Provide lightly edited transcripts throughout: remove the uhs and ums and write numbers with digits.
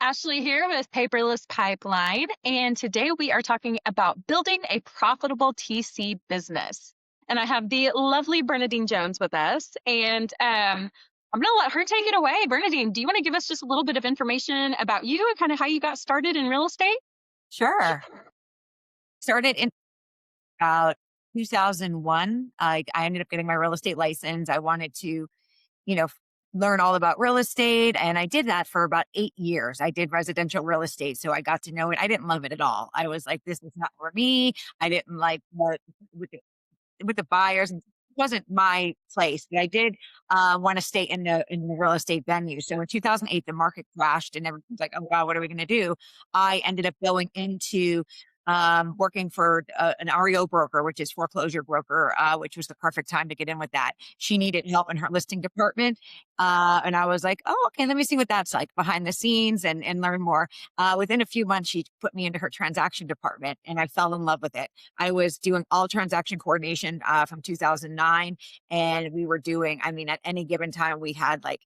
Ashley here with Paperless Pipeline, and today we are talking about building a profitable TC business. And I have the lovely Bernadine Jones with us, and I'm going to let her take it away. Bernadine, do you want to give us just a little bit of information about you and kind of how you got started in real estate? Sure. Started in about 2001. I ended up getting my real estate license. I wanted to, you know, f- learn all about real estate. And I did that for about 8 years. I did residential real estate. So I got to know it. I didn't love it at all. I was like, this is not for me. I didn't like what with the buyers. And it wasn't my place, but I did want to stay in the real estate venue. So in 2008, the market crashed, and everyone's like, "Oh wow, what are we going to do?" I ended up going into working for an REO broker, which is foreclosure broker, which was the perfect time to get in with that. She needed help in her listing department, and I was like, "Oh, okay, let me see what that's like behind the scenes and learn more." Within a few months, she put me into her transaction department, and I fell in love with it. I was doing all transaction coordination from 2009. And we were doing, I mean, at any given time, we had like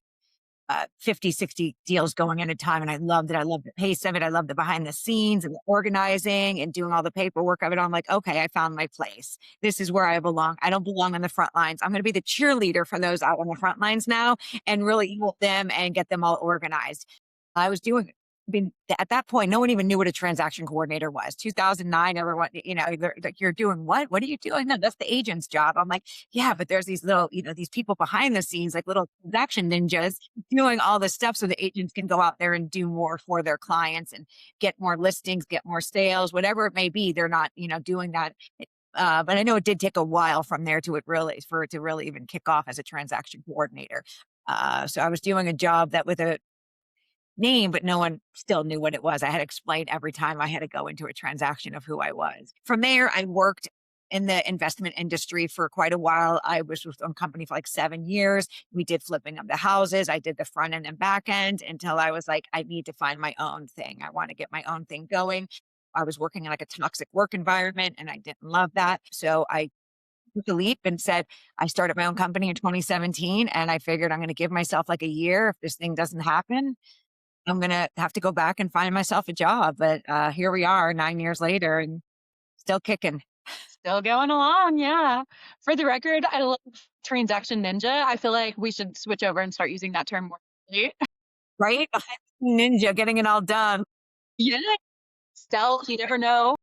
50, 60 deals going at a time. And I loved it. I loved the pace of it. I loved the behind the scenes and the organizing and doing all the paperwork of it. I'm like, okay, I found my place. This is where I belong. I don't belong on the front lines. I'm going to be the cheerleader for those out on the front lines now and really help them and get them all organized. I was doing I mean, at that point, no one even knew what a transaction coordinator was. 2009, everyone, they're like, you're doing what? What are you doing? No, that's the agent's job. I'm like, yeah, but there's these little, these people behind the scenes, like little transaction ninjas doing all this stuff so the agents can go out there and do more for their clients and get more listings, get more sales, whatever it may be. They're not, doing that. But I know it did take a while from there for it to really even kick off as a transaction coordinator. So I was doing a job that with a name, but no one still knew what it was. I had to explain every time I had to go into a transaction of who I was. From there, I worked in the investment industry for quite a while. I was with one company for like 7 years. We did flipping of the houses. I did the front end and back end until I was like, I need to find my own thing. I want to get my own thing going. I was working in like a toxic work environment and I didn't love that. So I took a leap and said, I started my own company in 2017 and I figured I'm going to give myself like a year. If this thing doesn't happen, I'm gonna have to go back and find myself a job, but, here we are 9 years later and still kicking, Still going along, yeah. For the record, I love Transaction Ninja. I feel like we should switch over and start using that term more. right? Ninja, getting it all done. Yeah. Stealth, you never know.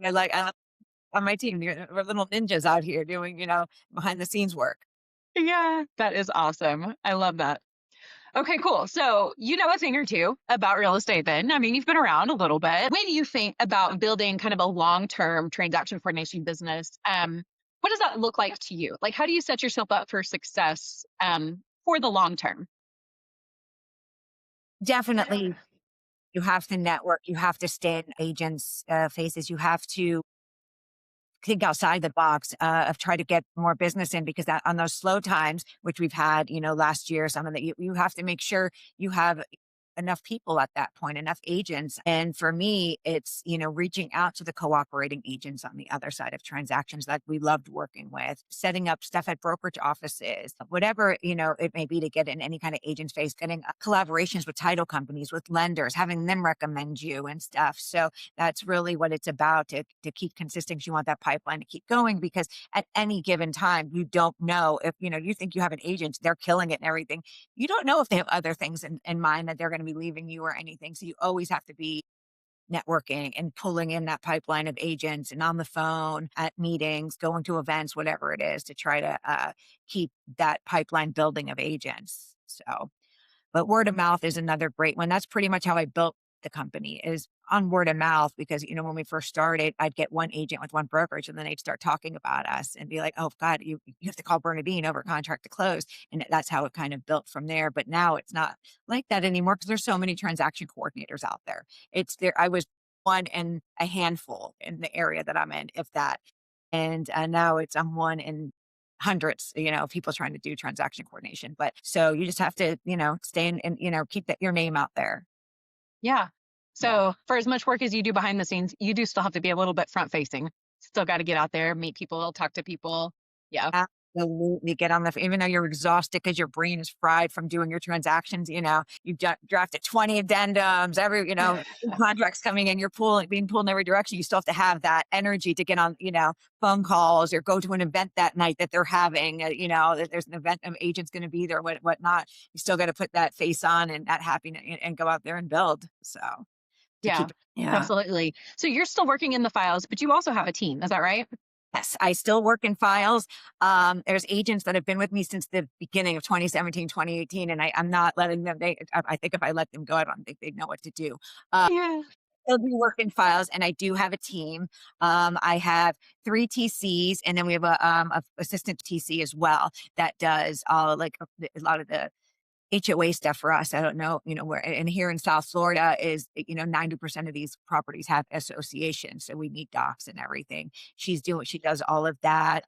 I on my team, we're little ninjas out here doing, behind the scenes work. Yeah, that is awesome. I love that. Okay, cool. So you know a thing or two about real estate then. I mean, you've been around a little bit. When you think about building kind of a long-term transaction coordination business, what does that look like to you? Like, how do you set yourself up for success for the long term? Definitely, you have to network, you have to stay in agents', faces, you have to think outside the box, of try to get more business in because that on those slow times, which we've had, last year, some of that you have to make sure you have enough people at that point, enough agents. And for me, it's, reaching out to the cooperating agents on the other side of transactions that we loved working with, setting up stuff at brokerage offices, whatever, it may be to get in any kind of agent space, getting collaborations with title companies, with lenders, having them recommend you and stuff. So that's really what it's about to keep consistent. 'Cause you want that pipeline to keep going because at any given time, you don't know if, you think you have an agent, they're killing it and everything. You don't know if they have other things in mind that they're going to be leaving you or anything. So you always have to be networking and pulling in that pipeline of agents and on the phone at meetings, going to events, whatever it is to try to keep that pipeline building of agents. So but word of mouth is another great one. That's pretty much how I built the company is on word of mouth because, when we first started, I'd get one agent with one brokerage and then they'd start talking about us and be like, oh God, you have to call Bernadine over contract to close. And that's how it kind of built from there. But now it's not like that anymore because there's so many transaction coordinators out there. It's there. I was one in a handful in the area that I'm in, if that. And now I'm one in hundreds, of people trying to do transaction coordination. But so you just have to, stay in and, keep your name out there. Yeah. Yeah. So for as much work as you do behind the scenes, you do still have to be a little bit front facing. Still got to get out there, meet people, talk to people. Yeah. absolutely get on the, even though you're exhausted because your brain is fried from doing your transactions, you drafted 20 addendums, contracts coming in, being pulled in every direction. You still have to have that energy to get on, phone calls or go to an event that night that they're having, that there's an event, an agent's going to be there, whatnot. You still got to put that face on and that happiness and go out there and build. So to Yeah, keep it, yeah. absolutely. So you're still working in the files, but you also have a team. Is that right? Yes, I still work in files. There's agents that have been with me since the beginning of 2017, 2018, and I'm not letting them. I think if I let them go, I don't think they'd know what to do. Yeah. Still do work in files, and I do have a team. I have 3 TCs, and then we have a assistant TC as well that does like a lot of the HOA stuff for us. I don't know, where, and here in South Florida is, 90% of these properties have associations. So we need docs and everything. She does all of that.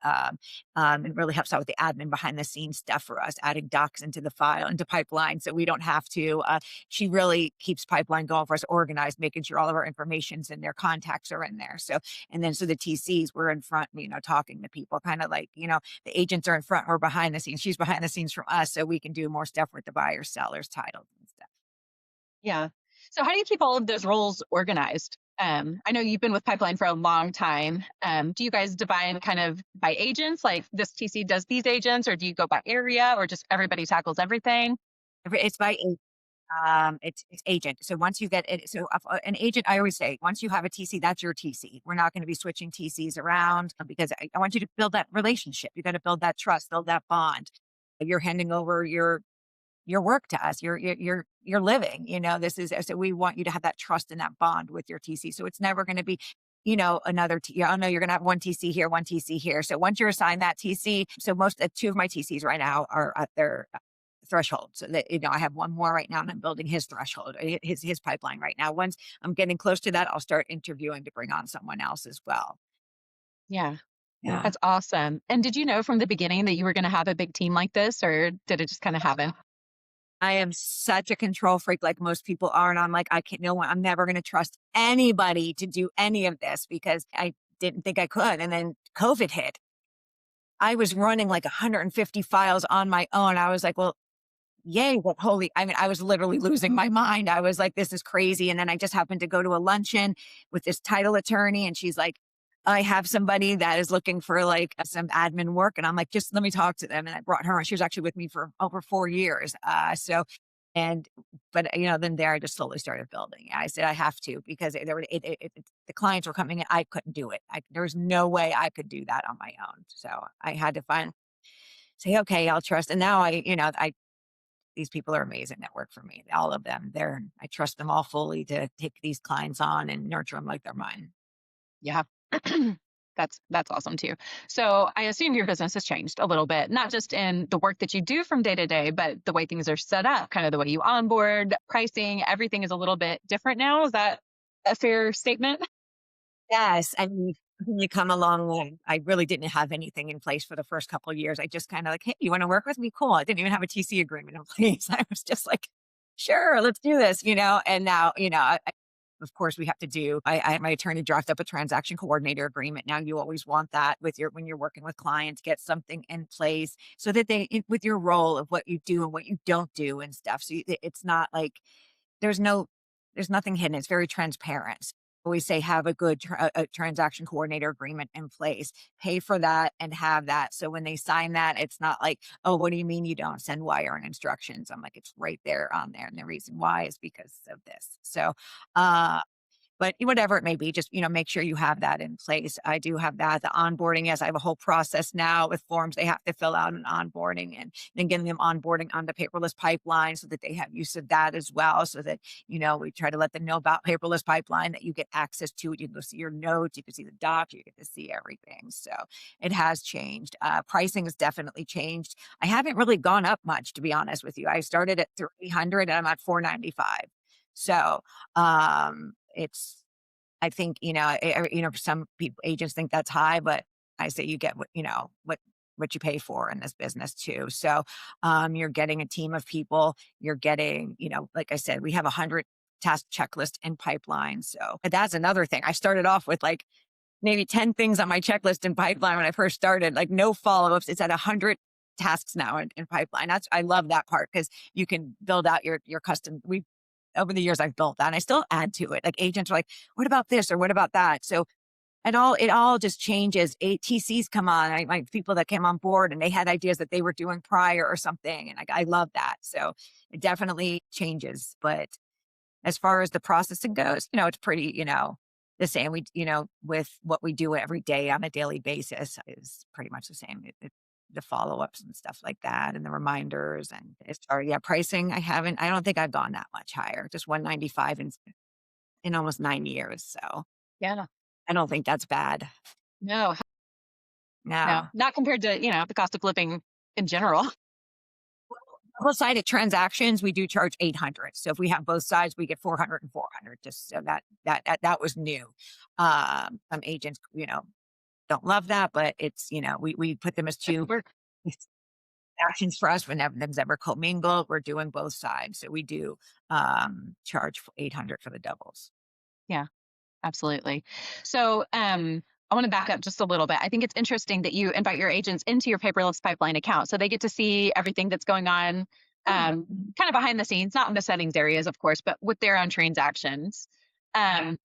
And really helps out with the admin behind the scenes stuff for us, adding docs into the file, into pipeline. So we don't have to, she really keeps pipeline going for us, organized, making sure all of our information's in there, contacts are in there. So, and then, so the TCs, we're in front, talking to people, kind of like, the agents are in front, we're behind the scenes. She's behind the scenes from us, so we can do more stuff with the buyers, sellers, titles, and stuff. Yeah. So how do you keep all of those roles organized? I know you've been with Pipeline for a long time. Do you guys divide kind of by agents, like this TC does these agents, or do you go by area, or just everybody tackles everything? It's by it's agent. So once you get it, so an agent, I always say, once you have a TC, that's your TC. We're not going to be switching TCs around because I want you to build that relationship. You got to build that trust, build that bond. You're handing over your work to us. You're living, this is, so we want you to have that trust and that bond with your TC. So it's never going to be, another, I know you're going to have one TC here, one TC here. So once you're assigned that TC, so two of my TCs right now are at their threshold. So that, I have one more right now and I'm building his threshold, his pipeline right now. Once I'm getting close to that, I'll start interviewing to bring on someone else as well. Yeah, Yeah. that's awesome. And did you know from the beginning that you were going to have a big team like this, or did it just kind of happen? I am such a control freak like most people are. And I'm like, I can't, no one, I'm never going to trust anybody to do any of this because I didn't think I could. And then COVID hit. I was running like 150 files on my own. I was like, well, yay, but holy, I mean, I was literally losing my mind. I was like, this is crazy. And then I just happened to go to a luncheon with this title attorney and she's like, I have somebody that is looking for like some admin work. And I'm like, just let me talk to them. And I brought her and she was actually with me for over 4 years. But then there I just slowly started building. I said, I have to, because the clients were coming in. I couldn't do it. There was no way I could do that on my own. So I had to say, okay, I'll trust. And now these people are amazing that work for me. All of them. I trust them all fully to take these clients on and nurture them like they're mine. Yeah. That's awesome too. So I assume your business has changed a little bit, not just in the work that you do from day to day, but the way things are set up, kind of the way you onboard, pricing, everything is a little bit different now. Is that a fair statement? Yes. I mean, we've really come a long way. I really didn't have anything in place for the first couple of years. I just kind of like, hey, you want to work with me? Cool. I didn't even have a TC agreement in place. I was just like, sure, let's do this, and now, of course, we have to do. I had my attorney draft up a transaction coordinator agreement. Now, you always want that when you're working with clients, get something in place so that with your role of what you do and what you don't do and stuff. So it's not like there's no, there's nothing hidden. It's very transparent. Always say have a good a transaction coordinator agreement in place. Pay for that and have that. So when they sign that, it's not like, oh, what do you mean you don't send wire and instructions? I'm like, it's right there on there, and the reason why is because of this. So, but whatever it may be, just, make sure you have that in place. I do have that. The onboarding, yes, I have a whole process now with forms they have to fill out in onboarding and then getting them onboarding on the paperless pipeline so that they have use of that as well. So that, we try to let them know about paperless pipeline, that you get access to it. You can go see your notes, you can see the docs, you get to see everything. So it has changed. Pricing has definitely changed. I haven't really gone up much, to be honest with you. I started at 300 and I'm at 495. So, it's, I think, some people, agents think that's high, but I say you get what you pay for in this business too. So, you're getting a team of people, you're getting, like I said, we have 100 task checklist in pipeline. So that's another thing. I started off with like maybe 10 things on my checklist in pipeline when I first started, like no follow-ups. It's at 100 tasks now in pipeline. I love that part because you can build out your custom. Over the years, I've built that and I still add to it. Like agents are like, what about this or what about that? So it all just changes. ATCs come on, like people that came on board and they had ideas that they were doing prior or something. And I love that. So it definitely changes. But as far as the processing goes, it's pretty, the same. With what we do every day on a daily basis is pretty much the same. The follow-ups and stuff like that and the reminders and pricing. I don't think I've gone that much higher, just 195 in almost 9 years. So Yeah. I don't think that's bad. No, no, No. not compared to, the cost of living in general. Double-sided transactions, we do charge 800. So if we have both sides, we get 400 and 400. Just so that was new. Some agents, don't love that, but it's, we put them as two Work. actions for us. Whenever them's ever commingled, we're doing both sides. So we do charge 800 for the doubles. Yeah. Absolutely. So, I want to back up just a little bit. I think it's interesting that you invite your agents into your paperless pipeline account. So they get to see everything that's going on, kind of behind the scenes, not in the settings areas, of course, but with their own transactions. Um,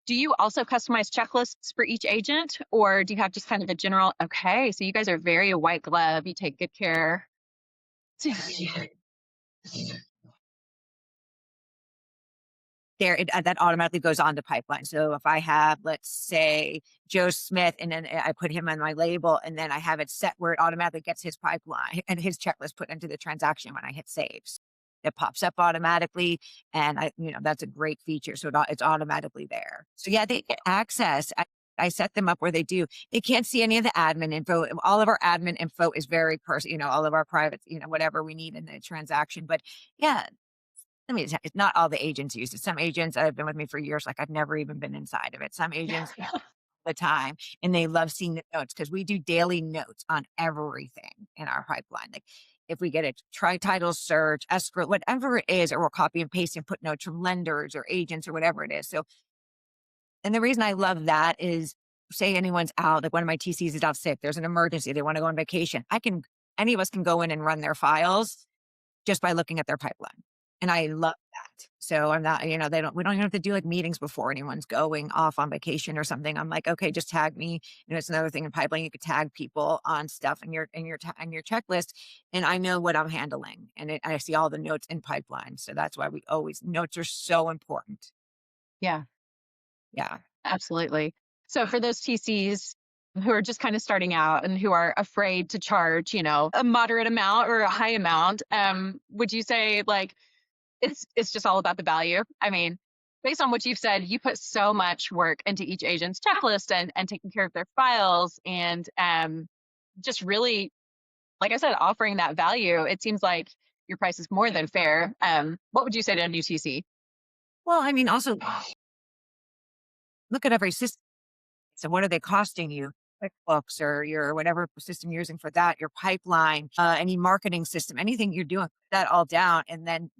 do you also customize checklists for each agent, or do you have just kind of a general, okay, so you guys are very white glove, you take good care. That automatically goes on the pipeline. So if I have, let's say, Joe Smith, and then I put him on my label, and then I have it set where it automatically gets his pipeline and his checklist put into the transaction when I hit saves. It pops up automatically, and that's a great feature. So it's automatically there. So yeah, they get access. I set them up where they do. They can't see any of the admin info. All of our admin info is very personal. All of our private, whatever we need in the transaction. But yeah, I mean, it's not all the agents use it. Some agents that have been with me for years, like I've never even been inside of it. Some agents all the time, and they love seeing the notes because we do daily notes on everything in our pipeline. Like if we get a title search, escrow, whatever it is, or we'll copy and paste and put notes from lenders or agents or whatever it is. So, and the reason I love that is, say anyone's out, like one of my TCs is out sick, there's an emergency, they want to go on vacation. Any of us can go in and run their files just by looking at their pipeline. And I love that. So I'm not, we don't even have to do like meetings before anyone's going off on vacation or something. I'm like, okay, just tag me. It's another thing in pipeline. You could tag people on stuff in your checklist, and I know what I'm handling, and I see all the notes in pipeline. So that's why notes are so important. Yeah. Yeah. Absolutely. So for those TCs who are just kind of starting out and who are afraid to charge, a moderate amount or a high amount, would you say like it's just all about the value? I mean, based on what you've said, you put so much work into each agent's checklist and taking care of their files and just really, like I said, offering that value. It seems like your price is more than fair. What would you say to a new TC? Well, I mean, also look at every system. So what are they costing you? QuickBooks or your whatever system you're using for that, your pipeline, any marketing system, anything you're doing, put that all down. And then,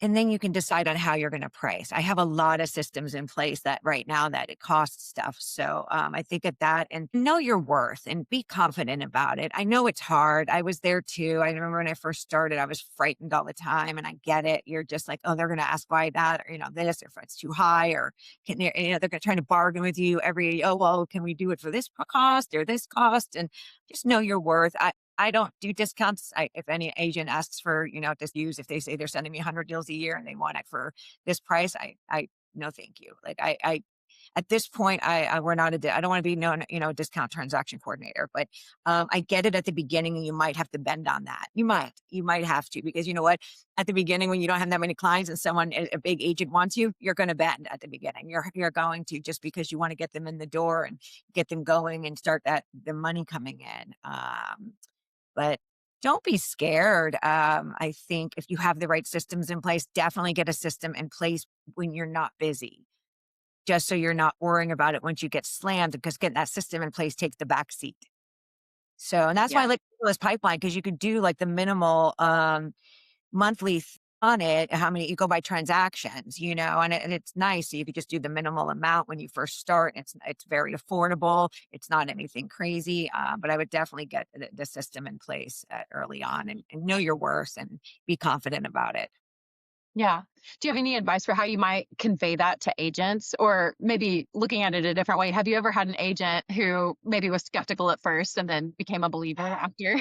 and then you can decide on how you're going to price. I have a lot of systems in place that right now that it costs stuff. So I think of that and know your worth and be confident about it. I know it's hard. I was there too. I remember when I first started, I was frightened all the time, and I get it. You're just like, oh, they're going to ask why that, or, this, or if it's too high, or they're going to try to bargain with you oh, well, can we do it for this cost or this cost? And just know your worth. I don't do discounts. If any agent asks for, if they say they're sending me 100 deals a year and they want it for this price, I no, thank you. Like at this point, we're not I don't want to be known, discount transaction coordinator, but I get it at the beginning, and you might have to bend on that. You might have to, because you know what, at the beginning, when you don't have that many clients and a big agent wants you're going to bend at the beginning. You're going to, just because you want to get them in the door and get them going and start the money coming in. But don't be scared. I think if you have the right systems in place, definitely get a system in place when you're not busy, just so you're not worrying about it once you get slammed, because getting that system in place takes the back seat. So, and that's why I Yeah. like this pipeline, because you could do like the minimal monthly on it, how many you go by transactions, and it's nice. So you could just do the minimal amount when you first start. It's very affordable. It's not anything crazy. But I would definitely get the system in place early on, and know your worth and be confident about it. Yeah. Do you have any advice for how you might convey that to agents? Or maybe looking at it a different way, have you ever had an agent who maybe was skeptical at first and then became a believer after?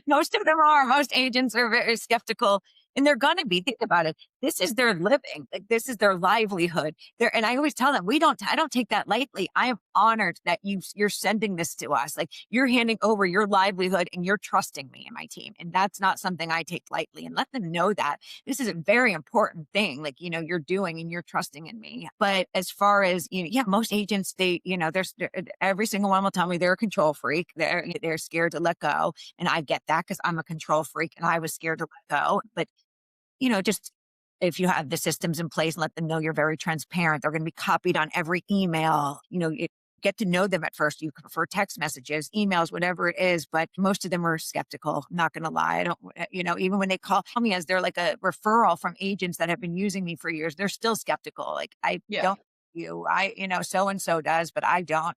Most of them are. Most agents are very skeptical, and they're gonna be. Think about it. This is their living. Like, this is their livelihood. And I always tell them, I don't take that lightly. I am honored that you're sending this to us. Like, you're handing over your livelihood and you're trusting me and my team. And that's not something I take lightly. And let them know that this is a very important thing. Like, you're doing and you're trusting in me. But as far as, yeah, most agents, every single one will tell me they're a control freak. They're scared to let go, and I get that because I'm a control freak and I was scared to let go. But, just if you have the systems in place, let them know you're very transparent. They're going to be copied on every email. Get to know them at first. You prefer text messages, emails, whatever it is. But most of them are skeptical. I'm not going to lie. I don't, even when they call me as they're like a referral from agents that have been using me for years, they're still skeptical. Like, I Yeah. don't, so and so does, but I don't.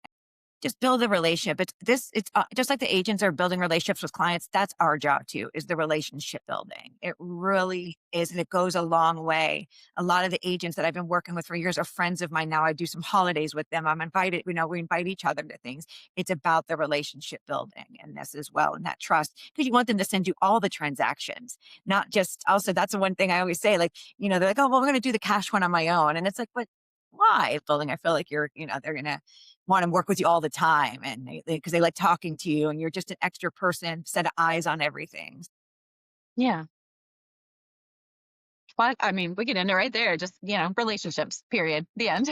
Just build a relationship. It's just like the agents are building relationships with clients. That's our job too, is the relationship building. It really is. And it goes a long way. A lot of the agents that I've been working with for years are friends of mine now. I do some holidays with them. I'm invited, we invite each other to things. It's about the relationship building and this as well. And that trust, because you want them to send you all the transactions, not just also, that's the one thing I always say, like, they're like, oh, well, we're going to do the cash one on my own. And it's like, but why building? I feel like they're going to want to work with you all the time, and because they like talking to you and you're just an extra person, set of eyes on everything. Yeah. Well, I mean, we get into right there, just, relationships, period. The end.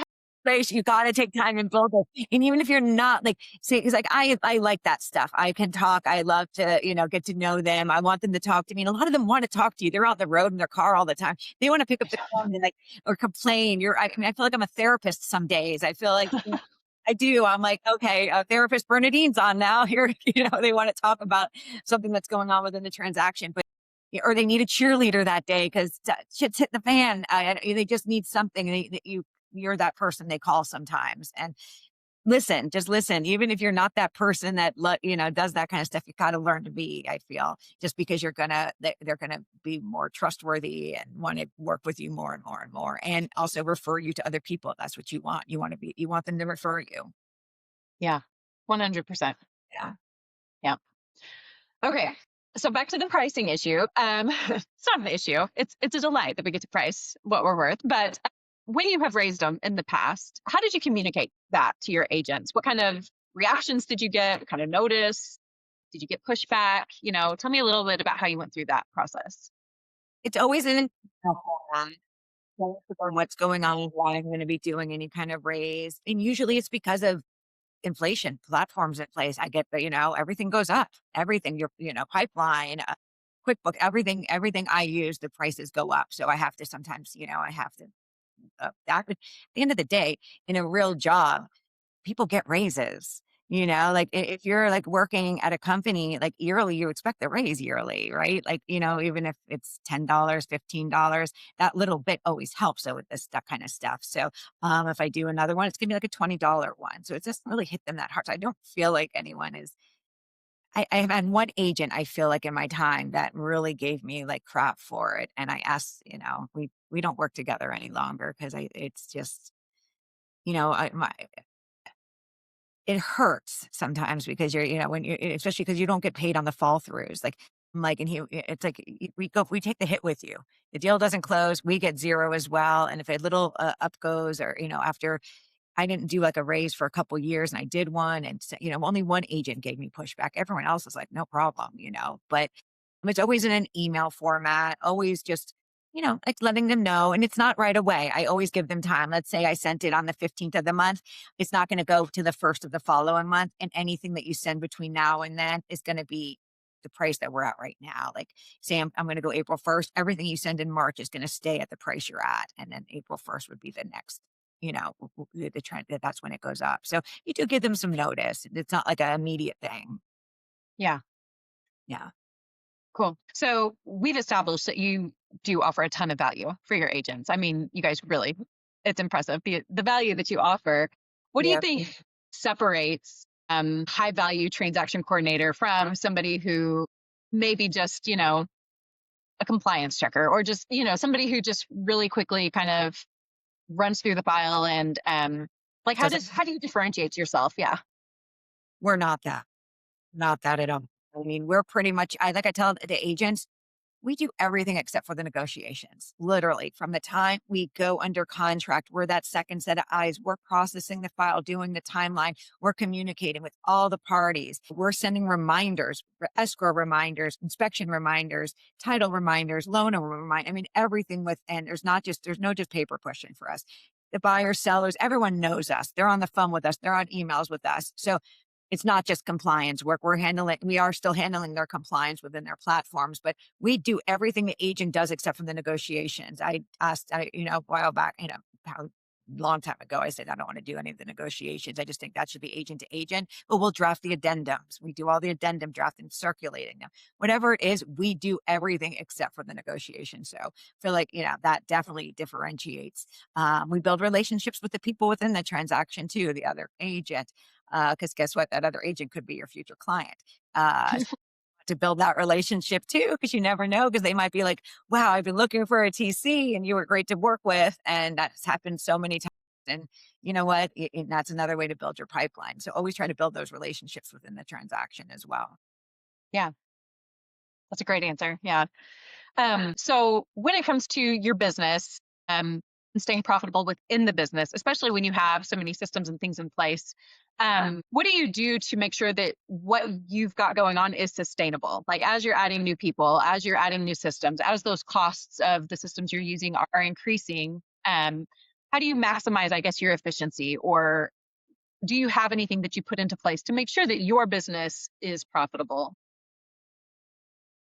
You got to take time and build it. And even if you're not like, say, it's like, I like that stuff. I can talk. I love to, get to know them. I want them to talk to me. And a lot of them want to talk to you. They're out the road in their car all the time. They want to pick up the phone and or complain. I mean, I feel like I'm a therapist some days. I feel like I do. I'm like, okay, therapist Bernadine's on now. Here, they want to talk about something that's going on within the transaction, but or they need a cheerleader that day because shit's hit the fan. They just need something. You're that person they call sometimes. And listen, just listen. Even if you're not that person that does that kind of stuff, you got to learn to be. I feel just because they're gonna be more trustworthy and want to work with you more and more and more, and also refer you to other people. That's what you want. You want them to refer you. Yeah. 100%. Yeah. Yeah. Okay. So back to the pricing issue. It's not an issue. It's a delight that we get to price what we're worth. But when you have raised them in the past, how did you communicate that to your agents? What kind of reactions did you get? What kind of notice? Did you get pushback? Tell me a little bit about how you went through that process. It's always an or what's going on, why I'm going to be doing any kind of raise. And usually it's because of inflation, platforms in place. I get the, everything goes up, everything, pipeline, QuickBook, everything I use, the prices go up. So I have to sometimes, I have to, at the end of the day, in a real job, people get raises. Like if you're like working at a company like yearly, you expect the raise yearly, right? Like, even if it's $10, $15, that little bit always helps. So with that kind of stuff. So if I do another one, it's gonna be like a $20 one. So it doesn't really hit them that hard. So I don't feel like anyone is I have had one agent I feel like in my time that really gave me like crap for it. And I asked, we don't work together any longer because it's just, my it hurts sometimes because when you especially because you don't get paid on the fall throughs. Like, I'm like, and it's like we take the hit with you. The deal doesn't close, we get zero as well. And if a little up goes, or after I didn't do like a raise for a couple years and I did one, and only one agent gave me pushback. Everyone else was like, no problem, but it's always in an email format, always just, like letting them know. And it's not right away. I always give them time. Let's say I sent it on the 15th of the month. It's not going to go to the first of the following month. And anything that you send between now and then is going to be the price that we're at right now. Like, say I'm going to go April 1st. Everything you send in March is going to stay at the price you're at. And then April 1st would be the next, the trend. That's when it goes up. So you do give them some notice. It's not like an immediate thing. Yeah. Yeah. Cool. So we've established that you do offer a ton of value for your agents. I mean, you guys really, it's impressive the value that you offer. What do you Yeah. think separates high value transaction coordinator from somebody who maybe just, a compliance checker or just, somebody who just really quickly kind of runs through the file and like Doesn't how do you differentiate yourself? Yeah. We're not that. Not that at all. I mean, we're pretty much like I tell the agents, we do everything except for the negotiations. Literally, from the time we go under contract, we're that second set of eyes. We're processing the file, doing the timeline. We're communicating with all the parties. We're sending reminders, escrow reminders, inspection reminders, title reminders, loan reminder. I mean, everything within. There's no just paper pushing for us. The buyers, sellers, everyone knows us. They're on the phone with us. They're on emails with us. So it's not just compliance work. We are still handling their compliance within their platforms, but we do everything the agent does except for the negotiations. I asked, a while back, how long time ago, I said, I don't want to do any of the negotiations. I just think that should be agent to agent, but we'll draft the addendums. We do all the addendum drafting, circulating them, whatever it is, we do everything except for the negotiation. So I feel like, that definitely differentiates. We build relationships with the people within the transaction too, the other agent. Because guess what? That other agent could be your future client. Uh, to build that relationship too, because you never know, because they might be like, wow, I've been looking for a TC and you were great to work with. And that's happened so many times. And you know what? That's another way to build your pipeline. So always try to build those relationships within the transaction as well. Yeah. That's a great answer. Yeah. So when it comes to your business, and staying profitable within the business, especially when you have so many systems and things in place, what do you do to make sure that what you've got going on is sustainable? Like as you're adding new people, as you're adding new systems, as those costs of the systems you're using are increasing, how do you maximize, I guess, your efficiency? Or do you have anything that you put into place to make sure that your business is profitable?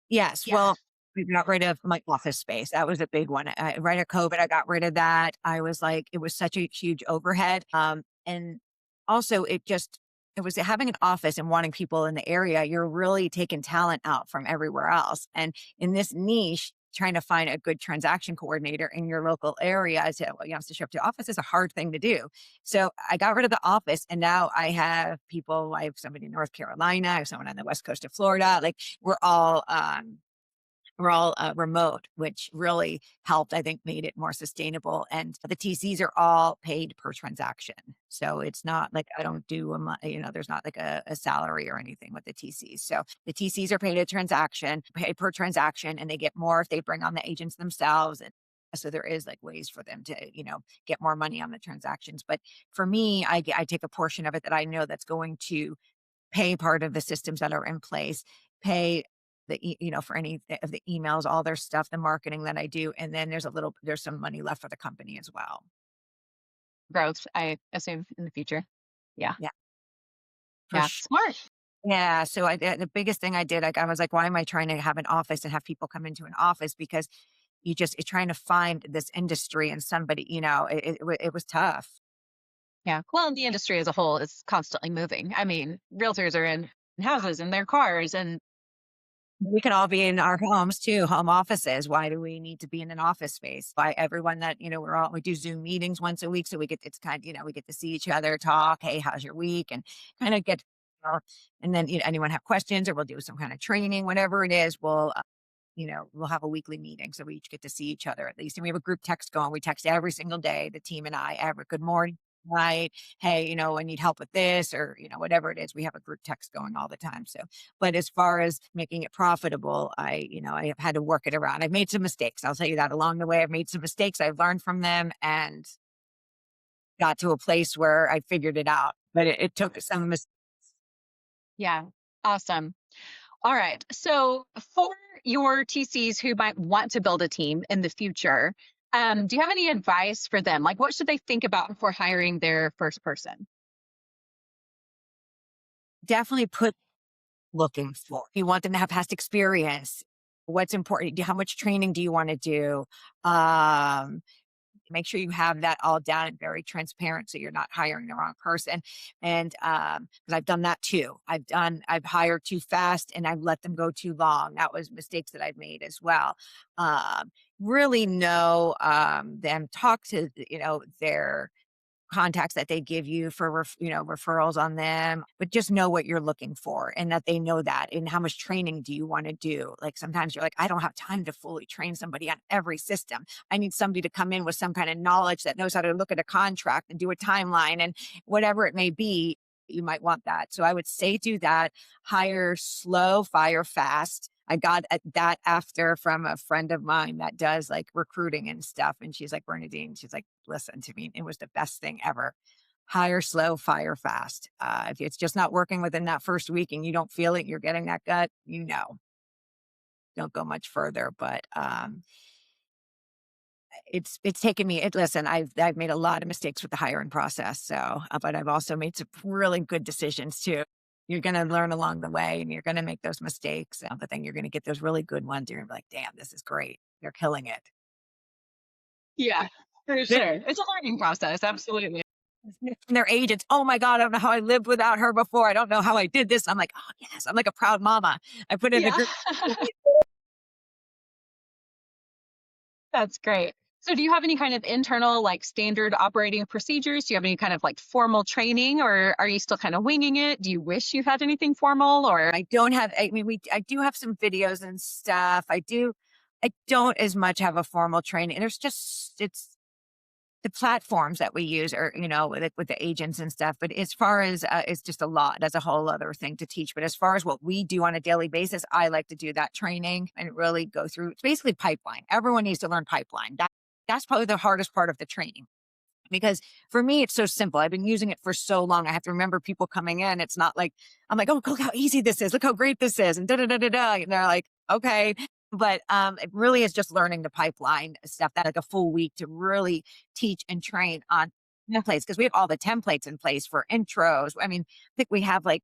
Yes. Yeah. Well, we got rid of my office space. That was a big one. Right at COVID, I got rid of that. I was like, it was such a huge overhead. And also it was having an office and wanting people in the area. You're really taking talent out from everywhere else. And in this niche, trying to find a good transaction coordinator in your local area to show up to office is a hard thing to do. So I got rid of the office and now I have people, I have somebody in North Carolina, I have someone on the west coast of Florida. Like we're all remote, which really helped. I think made it more sustainable. And the TCs are all paid per transaction, so it's not like I don't do there's not like a salary or anything with the TCs. So the TCs are paid per transaction, and they get more if they bring on the agents themselves. And so there is like ways for them to get more money on the transactions. But for me, I take a portion of it that I know that's going to pay part of the systems that are in place, pay for any of the emails, all their stuff, the marketing that I do. And then there's some money left for the company as well. Growth, I assume, in the future. Yeah. Yeah, for Yeah. sure. Smart. Yeah. So the biggest thing I did, like I was like, why am I trying to have an office and have people come into an office? Because you're trying to find this industry and somebody, it was tough. Yeah. Well, the industry as a whole is constantly moving. I mean, realtors are in houses and their cars and We can all be in our homes too, home offices. Why do we need to be in an office space? Why everyone that, we do Zoom meetings once a week. So it's kind of, we get to see each other, talk, hey, how's your week? And kind of and then, anyone have questions or we'll do some kind of training, whatever it is, we'll have a weekly meeting. So we each get to see each other at least. And we have a group text going. We text every single day, the team and I, every good morning, right? Hey, I need help with this or, whatever it is. We have a group text going all the time. So, but as far as making it profitable, I have had to work it around. I've made some mistakes. I'll tell you that along the way. I've made some mistakes. I've learned from them and got to a place where I figured it out. But it took some mistakes. yeah. Awesome. All right. So for your TCs who might want to build a team in the future, do you have any advice for them? Like what should they think about before hiring their first person? Definitely put looking for. You want them to have past experience. What's important? How much training do you want to do? Um, Make sure you have that all down and very transparent so you're not hiring the wrong person. And because I've done that too. I've hired too fast and I've let them go too long. That was mistakes that I've made as well. Really know them, talk to, their contacts that they give you for referrals on them, but just know what you're looking for and that they know that. And how much training do you want to do? Like sometimes you're like, I don't have time to fully train somebody on every system. I need somebody to come in with some kind of knowledge that knows how to look at a contract and do a timeline and whatever it may be. You might want that. So I would say do that. Hire slow, fire fast. I got that after from a friend of mine that does like recruiting and stuff. And she's like, Bernadine, she's like, listen to me. It was the best thing ever. Hire slow, fire fast. If it's just not working within that first week and you don't feel it, you're getting that gut, don't go much further. But it's taken me, listen, I've made a lot of mistakes with the hiring process. So, but I've also made some really good decisions too. You're going to learn along the way and you're going to make those mistakes, but then you're going to get those really good ones. You're going to be like, damn, this is great. They're killing it. Yeah, for sure. It's a learning process. Absolutely. And their agents, oh my God, I don't know how I lived without her before. I don't know how I did this. I'm like, oh yes, I'm like a proud mama. I put in the Yeah. group. That's great. So do you have any kind of internal like standard operating procedures? Do you have any kind of like formal training, or are you still kind of winging it? Do you wish you had anything formal, or I don't have, I mean, I do have some videos and stuff. I don't as much have a formal training. It's the platforms that we use are, with the agents and stuff. But as far as it's just a lot, that's a whole other thing to teach. But as far as what we do on a daily basis, I like to do that training and really go through. It's basically pipeline. Everyone needs to learn pipeline. That's probably the hardest part of the training. Because for me, it's so simple. I've been using it for so long. I have to remember people coming in. It's not like, I'm like, oh, look how easy this is. Look how great this is. And da da da da da. And they're like, okay. But it really is just learning the pipeline stuff, that like a full week to really teach and train on templates, because we have all the templates in place for intros. I mean, I think we have like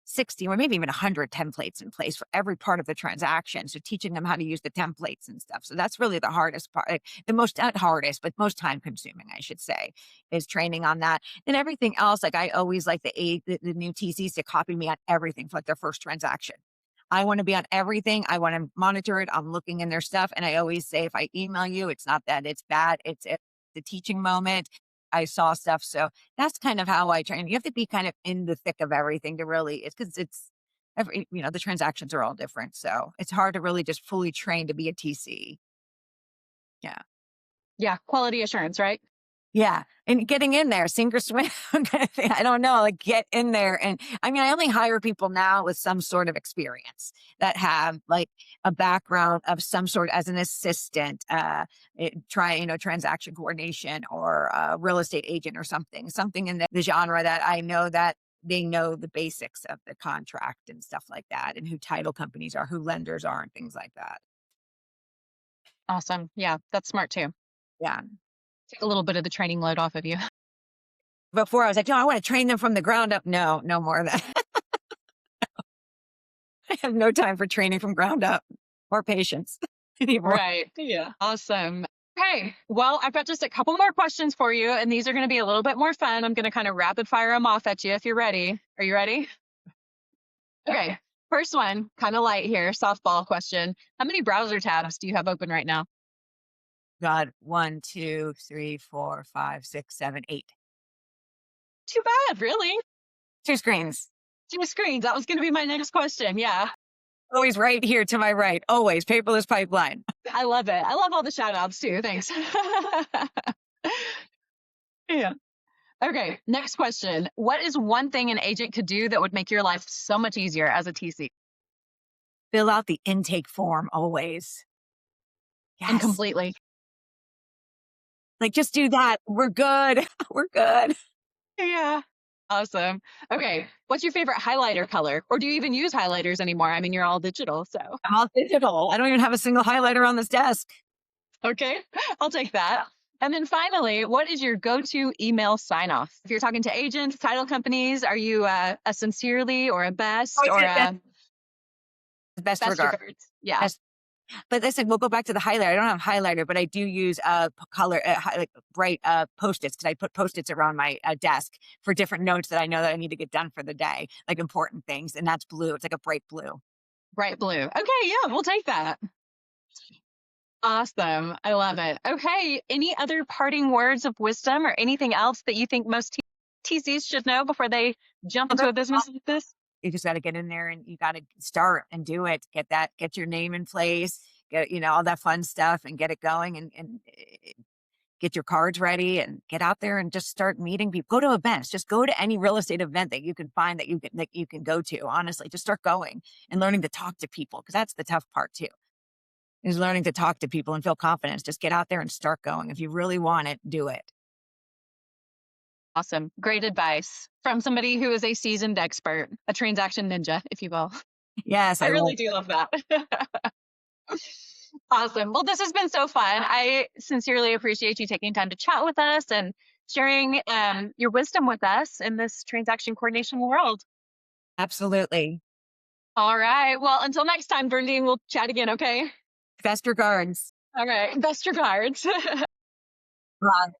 60 or maybe even 100 templates in place for every part of the transaction. So teaching them how to use the templates and stuff. So that's really the hardest part, like the most, not hardest, but most time consuming, I should say, is training on that. And everything else, like I always like the new TCs to copy me on everything for like their first transaction. I want to be on everything. I want to monitor it. I'm looking in their stuff. And I always say, if I email you, it's not that it's bad. It's the teaching moment. I saw stuff. So that's kind of how I train. You have to be kind of in the thick of everything to really, it's because the transactions are all different. So it's hard to really just fully train to be a TC. Yeah. yeah, quality assurance, right? Yeah. And getting in there, sink or swim kind of thing. I don't know, like get in there. And I mean, I only hire people now with some sort of experience that have like a background of some sort as an assistant, transaction coordination or a real estate agent or something in the genre that I know that they know the basics of the contract and stuff like that, and who title companies are, who lenders are, and things like that. Awesome. Yeah, that's smart too. Yeah. Take a little bit of the training load off of you. Before I was like, no, I want to train them from the ground up. No, no more of that. I have no time for training from ground up or patience anymore. Right. Yeah. Awesome. Okay. Well, I've got just a couple more questions for you, and these are going to be a little bit more fun. I'm going to kind of rapid fire them off at you if you're ready. Are you ready? Okay. First one, kind of light here, softball question. How many browser tabs do you have open right now? God, 1, 2, 3, 4, 5, 6, 7, 8. Too bad, really. 2 screens. 2 screens. That was going to be my next question. Yeah. Always right here to my right. Always paperless pipeline. I love it. I love all the shout outs too. Thanks. Yeah. Okay. Next question. What is one thing an agent could do that would make your life so much easier as a TC? Fill out the intake form always. And Yes. completely. Like just do that. We're good. We're good. Yeah. Awesome. Okay. What's your favorite highlighter color? Or do you even use highlighters anymore? I mean, you're all digital. So, I'm all digital. I don't even have a single highlighter on this desk. okay. I'll take that. And then finally, what is your go-to email sign-off? If you're talking to agents, title companies, are you a sincerely or a best or a Best best regards. regards? Yeah. Best But listen, we'll go back to the highlighter. I don't have highlighter, but I do use color, like bright post-its, because I put post-its around my desk for different notes that I know that I need to get done for the day, like important things. And that's blue. It's like a bright blue. Bright blue. Okay, yeah, we'll take that. Awesome. I love it. Okay, any other parting words of wisdom or anything else that you think most TCs should know before they jump into a business like this? You just got to get in there and you got to start and do it. Get your name in place, get, all that fun stuff and get it going, and get your cards ready and get out there and just start meeting people. Go to events. Just go to any real estate event that you can find that you can go to. Honestly, just start going and learning to talk to people, because that's the tough part too. Is learning to talk to people and feel confidence. Just get out there and start going. If you really want it, do it. Awesome. Great advice from somebody who is a seasoned expert, a transaction ninja, if you will. Yes, I I really love. do love that. Awesome. Well, this has been so fun. I sincerely appreciate you taking time to chat with us and sharing your wisdom with us in this transaction coordination world. Absolutely. All right. Well, until next time, Bernadine, we'll chat again, okay? Best regards. All right. Best regards. Bye.